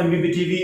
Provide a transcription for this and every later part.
MBB TV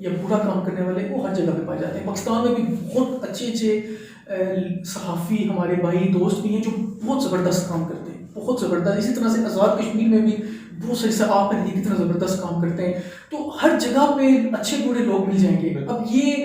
یا برا کام کرنے والے وہ ہر جگہ پہ پائے جاتے ہیں. پاکستان میں بھی بہت اچھے صحافی ہمارے بھائی دوست بھی ہیں جو بہت زبردست کام کرتے ہیں, بہت زبردست. اسی طرح سے آزاد کشمیر میں بھی بہت ساری صحافت ہیں کی طرح زبردست کام کرتے ہیں. تو ہر جگہ پہ اچھے برے لوگ مل جائیں گے. اب یہ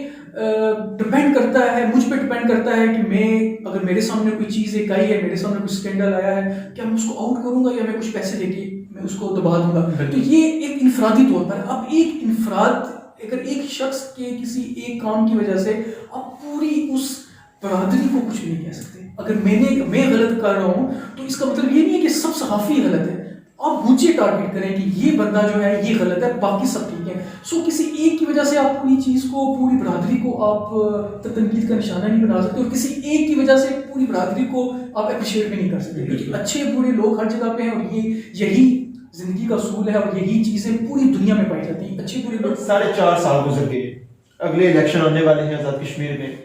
ڈپینڈ کرتا ہے, مجھ پہ ڈپینڈ کرتا ہے کہ میں اگر میرے سامنے کوئی چیز ایک آئی ہے, میرے سامنے کوئی اسکینڈل آیا ہے, کیا میں اس کو آؤٹ کروں گا یا میں کچھ پیسے لے کے میں اس کو دبا دوں گا. تو یہ ایک انفرادی طور پر, اب ایک انفراد اگر ایک شخص کے کسی ایک کام کی وجہ سے آپ پوری اس برادری کو کچھ نہیں کہہ سکتے. اگر میں غلط کر رہا ہوں تو اس کا مطلب یہ نہیں ہے کہ سب صحافی غلط ہے. آپ مجھے ٹارگیٹ کریں کہ یہ بندہ جو ہے یہ غلط ہے, باقی سب ٹھیک ہے. سو کسی ایک کی وجہ سے آپ پوری چیز کو, پوری برادری کو آپ تنقید کا نشانہ نہیں بنا سکتے, اور کسی ایک کی وجہ سے پوری برادری کو آپ اپریشیٹ بھی نہیں کر سکتے. کیونکہ اچھے برے لوگ ہر جگہ پہ ہیں, اور یہی زندگی کا اصول ہے, اور یہی چیزیں پوری دنیا میں پائی جاتی ہیں. اچھے برے لوگ 4.5 سال گزر گئے, اگلے الیکشن آنے والے ہیں آزاد کشمیر میں.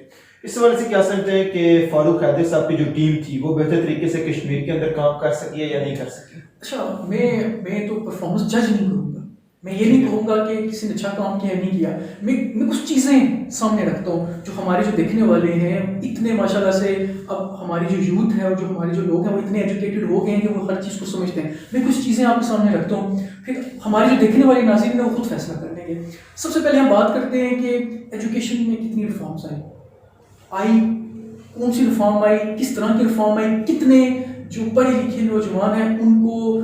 اس حوالے سے کیا سمجھتے ہیں کہ فاروق حیدر صاحب کی جو ٹیم تھی وہ بہتر طریقے سے کشمیر کے اندر کام کر سکی ہے یا نہیں کر سکی؟ اچھا, میں تو پرفارمنس جج نہیں کروں گا. میں یہ نہیں کہوں گا کہ کسی نے اچھا کام کیا نہیں کیا. میں کچھ چیزیں سامنے رکھتا ہوں جو ہمارے جو دیکھنے والے ہیں اتنے ماشاءاللہ سے, اب ہماری جو یوتھ ہے اور جو ہمارے جو لوگ ہیں وہ اتنے ایجوکیٹڈ ہو گئے ہیں کہ وہ ہر چیز کو سمجھتے ہیں. میں کچھ چیزیں آپ کے سامنے رکھتا ہوں, پھر ہمارے جو دیکھنے والے ناظرین ہیں وہ خود فیصلہ کر لیں گے. سب سے پہلے ہم بات کرتے ہیں کہ ایجوکیشن میں کتنی ریفارمس آئی, کون سی ریفارم آئی, کس طرح کی ریفارم آئی, کتنے جو پڑھے لکھے نوجوان ہیں ان کو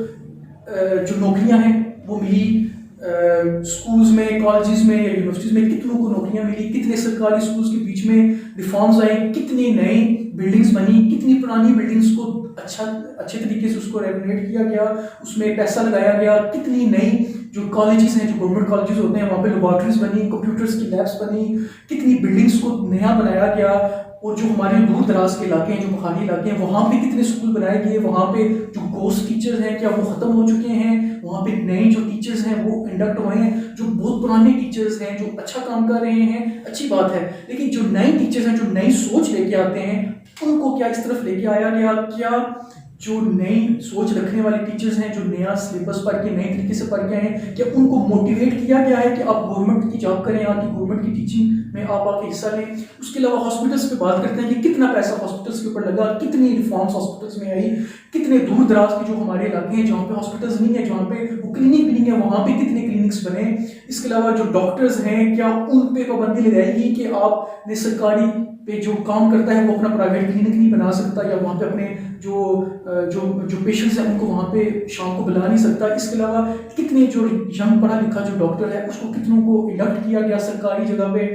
جو نوکریاں ہیں وہ ملی, اسکولز میں, کالجز میں یا یونیورسٹیز میں کتنوں کو نوکریاں ملی, کتنے سرکاری اسکولز کے بیچ میں ریفارمز آئیں, کتنی نئی بلڈنگز بنی, کتنی پرانی بلڈنگز کو اچھے طریقے سے اس کو رینوویٹ کیا گیا, اس میں پیسہ لگایا گیا, کتنی نئی جو کالجز ہیں, جو گورنمنٹ کالجز ہوتے ہیں وہاں پہ لیبارٹریز بنی, کمپیوٹرز کی لیبس بنی, کتنی بلڈنگز کو نیا بنایا گیا. اور جو ہمارے دور دراز کے علاقے ہیں, جو پہاڑی علاقے ہیں, وہاں پہ کتنے اسکول بنائے گئے, وہاں پہ جو گوسٹ ٹیچرز ہیں کیا وہ ختم ہو چکے ہیں, وہاں پہ نئے جو ٹیچرز ہیں وہ انڈکٹ ہوئے ہیں, جو بہت پرانے ٹیچرز ہیں جو اچھا کام کر رہے ہیں, اچھی بات ہے. لیکن جو نئے ٹیچرز ہیں جو نئی سوچ لے کے آتے ہیں ان کو کیا اس طرف لے کے آیا گیا, کیا جو نئی سوچ رکھنے والے ٹیچرز ہیں جو نیا سلیبس پڑھ کے نئے طریقے سے پڑھ کے ہیں, کیا ان کو موٹیویٹ کیا گیا ہے کہ آپ گورنمنٹ کی جاب کریں, آپ کی گورنمنٹ کی ٹیچنگ میں آپ آ کے حصہ لیں. اس کے علاوہ ہاسپٹلس پہ بات کرتے ہیں کہ کتنا پیسہ ہاسپٹلس کے اوپر لگا, کتنی ریفارمس ہاسپٹلس میں آئی, کتنے دور دراز کے جو ہمارے علاقے ہیں جہاں پہ ہاسپٹلس نہیں ہیں, جہاں پہ وہ کلینک بھی نہیں ہے, وہاں پہ کتنے کلینکس بنے. اس کے علاوہ جو ڈاکٹرز ہیں کیا ان پہ پابندی لگائے گی کہ آپ نے سرکاری پہ جو کام کرتا ہے وہ اپنا پرائیویٹ کلینک نہیں بنا سکتا, یا وہاں پہ اپنے جو پیشنٹس ہیں ان کو وہاں پہ شام کو بلا نہیں سکتا. اس کے علاوہ کتنے جو ینگ پڑھا لکھا جو ڈاکٹر ہے اس کو کتنوں کو انڈکٹ کیا گیا سرکاری جگہ پہ,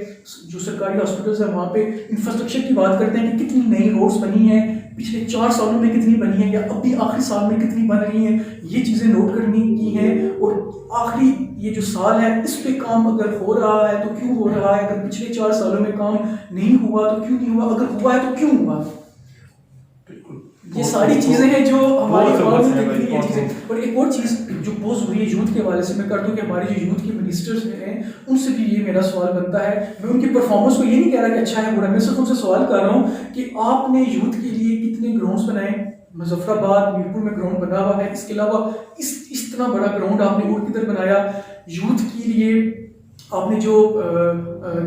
جو سرکاری ہاسپٹلس ہیں وہاں پہ. انفراسٹرکچر کی بات کرتے ہیں کہ کتنی نئی روڈس بنی ہیں پچھلے 4 سالوں میں, کتنی بنی ہیں, یا اب بھی آخری سال میں کتنی بن رہی ہیں. یہ چیزیں نوٹ کرنی کی ہیں. اور آخری یہ جو سال ہے اس پہ کام اگر ہو رہا ہے تو کیوں ہو رہا ہے, اگر پچھلے 4 سالوں میں کام نہیں ہوا تو کیوں نہیں ہوا, اگر ہوا ہے تو کیوں ہوا. یہ ساری چیزیں ہیں جو ہماری عوام میں دیکھنی ہیں چیزیں. اور ایک اور چیز جو بہت ضروری ہے یوتھ کے حوالے سے میں کر دوں کہ ہمارے جو یوتھ کے منسٹرز ہیں ان سے بھی یہ میرا سوال بنتا ہے. میں ان کی پرفارمنس کو یہ نہیں کہہ رہا کہ اچھا ہے برا, میں صرف ان سے سوال کر رہا ہوں کہ آپ نے یوتھ کے لیے کتنے گراؤنڈس بنائے. مظفر آباد میرپور میں گراؤنڈ بنا ہوا ہے, اس کے علاوہ اس طرح بڑا گراؤنڈ آپ نے اور کدھر بنایا. یوتھ کے لیے آپ نے جو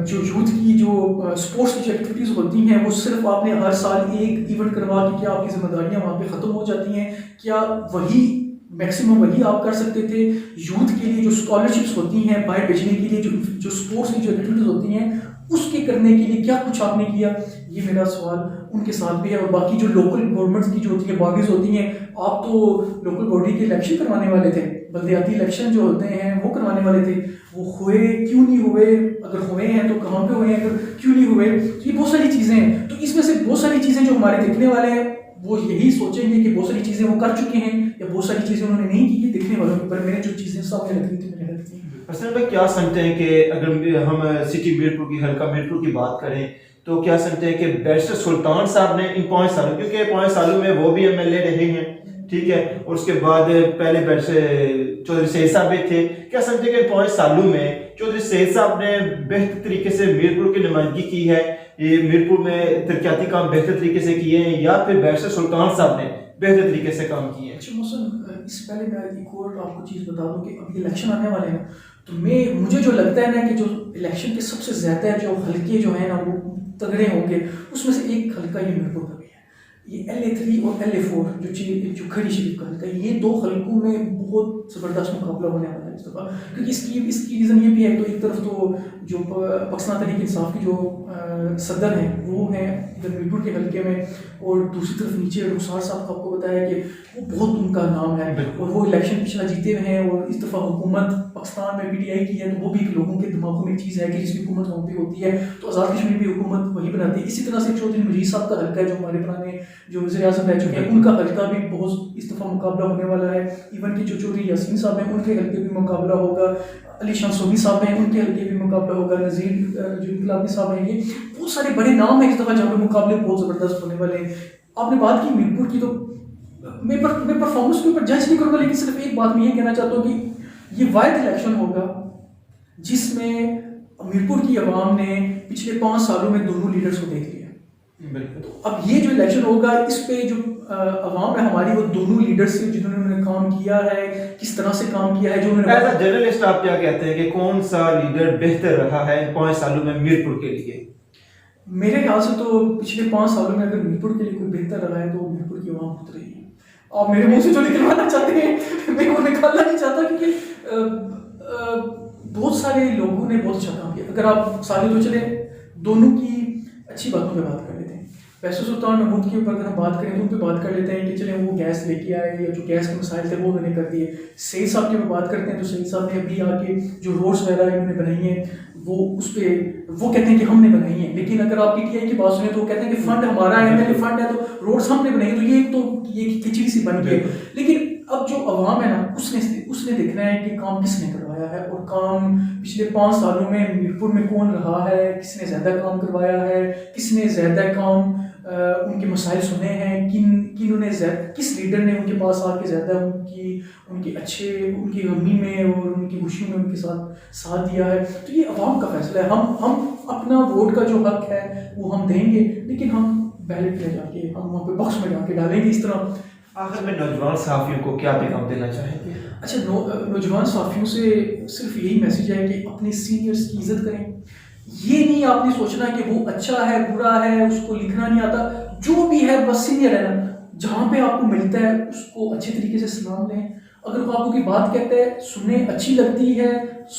یوتھ کی جو اسپورٹس کی جو ایکٹیویٹیز ہوتی ہیں وہ صرف آپ نے ہر سال ایک ایونٹ کروا کے کیا آپ کی ذمہ داریاں وہاں پہ ختم ہو جاتی ہیں, کیا وہی میکسیمم وہی آپ کر سکتے تھے. یوتھ کے لیے جو اسکالرشپس ہوتی ہیں باہر بھیجنے کے لیے, جو اسپورٹس کی جو ایکٹیویٹیز ہوتی ہیں اس کے کرنے کے لیے کیا کچھ آپ نے کیا. یہ میرا سوال ان کے ساتھ بھی ہے. اور باقی جو لوکل گورنمنٹس کی جو ہوتی ہیں باڈیز ہوتی ہیں, آپ تو لوکل باڈی کے الیکشن کروانے والے تھے, بلدیاتی الیکشن جو ہوتے ہیں وہ کروانے والے تھے, وہ ہوئے کیوں نہیں ہوئے, اگر ہوئے ہیں تو کہاں پہ ہوئے ہیں, اگر کیوں نہیں ہوئے. یہ بہت ساری چیزیں ہیں. تو اس میں سے بہت ساری چیزیں جو ہمارے دیکھنے والے ہیں وہ یہی سوچیں گے کہ بہت ساری چیزیں وہ کر چکے ہیں یا بہت ساری چیزیں انہوں نے نہیں کی. دیکھنے والوں کے اوپر میں نے جو چیزیں سامنے رکھنی تھی میں نے رکھ دی. حسن بھائی کیا سمجھتے ہیں کہ اگر ہم سٹی میرپور کی حلقہ میرپور کی بات کریں تو کیا سمجھتے ہیں کہ بیرسٹر سلطان صاحب نے ان 5 سالوں, کیونکہ 5 سالوں میں وہ بھی ایم ایل اے رہے ہیں, ٹھیک ہے, اور اس کے بعد پہلے بیرسٹر چودھری سید صاحب بھی تھے, کیا سمجھتے ہیں کہ 5 سالوں میں چودھری سید صاحب نے بہتر طریقے سے میرپور کی نمائندگی کی ہے, یہ میرپور میں ترقیاتی کام بہتر طریقے سے کیے ہیں, یا پھر بیرسٹر سلطان صاحب نے بہتر طریقے سے کام کیے ہیں؟ اچھا محسن, اس سے پہلے میں ایک اور آپ کو چیز بتا دوں کہ ابھی الیکشن آنے والے ہیں, تو مجھے جو لگتا ہے نا کہ جو الیکشن کے سب سے زیادہ جو حلقے جو ہیں نا وہ تگڑے ہوں گے، اس میں سے ایک حلقہ یہ میرپور کا بھی ہے. یہ LA3 اور LA4 جو کھڑی شریف کا حلقہ ہے، یہ دو حلقوں میں بہت زبردست مقابلہ ہونے والا ہے اس دفعہ. کیونکہ اس کی ریزن یہ بھی ہے، تو ایک طرف تو جو پاکستان تحریک انصاف کی جو صدر ہیں وہ ہیں ادھر میرپور کے حلقے میں، اور دوسری طرف نیچے رخسار صاحب کو آپ کو بتایا کہ وہ بہت ان کا نام ہے، اور وہ الیکشن پچھلا جیتے ہوئے ہیں، اور اس دفعہ حکومت پاکستان میں PTI کی ہے، تو وہ بھی لوگوں کے دماغوں میں ایک چیز ہے کہ جس بھی حکومت وہاں پہ ہوتی ہے تو آزاد کشمیر بھی حکومت وہی بناتی ہے. اسی طرح سے چودھری مجید صاحب کا حلقہ ہے جو ہمارے پرانے جو وزیر اعظم رہ چکے ہیں، ان کا حلقہ بھی بہت اس دفعہ مقابلہ ہونے والا ہے. ایون کہ جو چودھری یاسین صاحب ہیں ان کے حلقے بھی مقابلہ ہوگا، علی شان سوبی صاحب ہیں ان کے حلقے بھی مقابلہ ہوگا، نذیر جو انقلابی صاحب ہیں، یہ بہت سارے بڑے نام ہیں اس دفعہ جہاں پہ مقابلے بہت زبردست ہونے والے ہیں. آپ نے بات کی میرپور کی، تو میں پرفارمنس کے اوپر جج نہیں کروں گا، لیکن صرف ایک بات میں یہ کہنا چاہتا ہوں کہ یہ واحد الیکشن ہوگا جس میں میرپور کی عوام نے پچھلے 5 سالوں میں دونوں لیڈرز کو دیکھ لیا. تو اب یہ جو الیکشن ہوگا اس پہ جو عوام ہے ہماری، وہ دونوں لیڈرز سے جنہوں نے کام کیا ہے، کس طرح سے کام کیا ہے، جو انہوں نے. ایز اے جرنلسٹ آپ کیا کہتے ہیں کہ کون سا لیڈر بہتر رہا ہے 5 سالوں میں میرپور کے لیے؟ میرے خیال سے تو پچھلے 5 سالوں میں اگر میرپور کے لیے کوئی بہتر رہا ہے تو میرپور کی عوام خود رہی ہے. آپ میرے منہ سے جو نکلوانا چاہتے ہیں میں وہ نکالنا نہیں چاہتا، کیونکہ بہت سارے لوگوں نے بہت اچھا کام کیا. اگر آپ سارے تو چلے دونوں کی اچھی باتوں پہ بات کر لیتے ہیں. فیصل سلطان محمود کے اوپر اگر ہم بات کریں تو ان پہ بات کر لیتے ہیں کہ چلیں وہ گیس لے کے آئے، یا جو گیس کے مسائل تھے وہ انہوں نے کر دیے. سعید صاحب کی بات کرتے ہیں تو سعید صاحب نے ابھی آ کے جو روڈس وغیرہ انہوں نے بنائی ہیں وہ اس پہ وہ کہتے ہیں کہ ہم نے بنائی ہیں، لیکن اگر آپ PTI کی بات سنیں تو وہ کہتے ہیں کہ فنڈ ہمارا ہے، فنڈ ہے تو روڈس ہم نے بنائی. تو یہ ایک تو یہ کھچڑی سی بن گئی ہے. لیکن اب جو عوام ہے نا اس نے دیکھنا ہے کہ کام کس نے کروایا ہے، اور کام پچھلے 5 سالوں میں میرپور میں کون رہا ہے، کس نے زیادہ کام کروایا ہے، کس نے زیادہ کام ان کے مسائل سنے ہیں، کنہوں نے کس لیڈر نے ان کے پاس آ کے زیادہ ان کی غمی میں اور ان کی خوشیوں میں ان کے ساتھ دیا ہے. تو یہ عوام کا فیصلہ ہے. ہم اپنا ووٹ کا جو حق ہے وہ ہم دیں گے، لیکن ہم بیلٹ میں جا کے ہم وہاں پہ باکس میں جا کے ڈالیں گے. اس طرح آخر میں نوجوان صحافیوں کو کیا پیغام دینا چاہیں گے؟ اچھا، نوجوان صحافیوں سے صرف یہی میسیج ہے کہ اپنے سینئرز کی عزت کریں. یہ نہیں آپ نے سوچنا کہ وہ اچھا ہے برا ہے اس کو لکھنا نہیں آتا، جو بھی ہے بس سینئر ہے نا، جہاں پہ آپ کو ملتا ہے اس کو اچھے طریقے سے سلام لیں. اگر وہ آپ کو کوئی بات کہتا ہے سنیں، اچھی لگتی ہے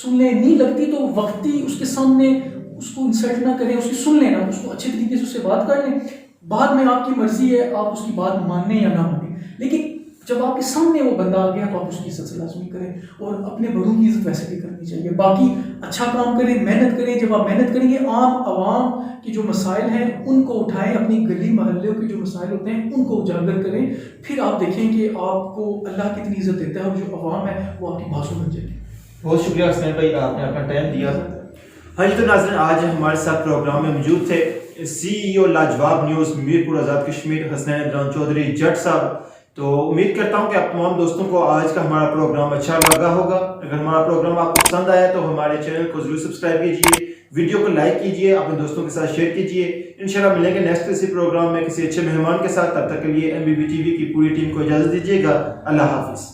سن لیں، نہیں لگتی تو وقتی اس کے سامنے اس کو انسلٹ نہ کریں، اس کی سن لینا، اس کو اچھے طریقے سے اس سے بات کر لیں. بعد میں آپ کی مرضی ہے آپ اس کی بات مانیں یا نہ مانیں، لیکن جب آپ کے سامنے وہ بندہ آ گیا تو آپ اس کی عزت سے لازمی کریں، اور اپنے بڑوں کی عزت ویسے بھی کرنی چاہیے. باقی اچھا کام کریں، محنت کریں. جب آپ محنت کریں گے عام عوام کی جو مسائل ہیں ان کو اٹھائیں، اپنی گلی محلوں کے جو مسائل ہوتے ہیں ان کو اجاگر کریں. پھر آپ دیکھیں کہ آپ کو اللہ کتنی عزت دیتا ہے، اور جو عوام ہے وہ آپ کی بازو بن جائے گی. بہت شکریہ حسنین بھائی، آپ نے اپنا ٹائم دیا. ہاں جی، تو ناظرین آج ہمارے ساتھ پروگرام میں موجود تھے CEO لاجواب نیوز میرپور آزاد کشمیر حسنین عمران چودھری جٹ صاحب. تو امید کرتا ہوں کہ آپ تمام دوستوں کو آج کا ہمارا پروگرام اچھا لگا ہوگا. اگر ہمارا پروگرام آپ کو پسند آیا تو ہمارے چینل کو ضرور سبسکرائب کیجیے، ویڈیو کو لائک کیجیے، اپنے دوستوں کے ساتھ شیئر کیجیے. انشاءاللہ ملیں گے نیکسٹ کسی پروگرام میں کسی اچھے مہمان کے ساتھ. تب تک کے لیے MBB TV کی پوری ٹیم کو اجازت دیجیے گا. اللہ حافظ.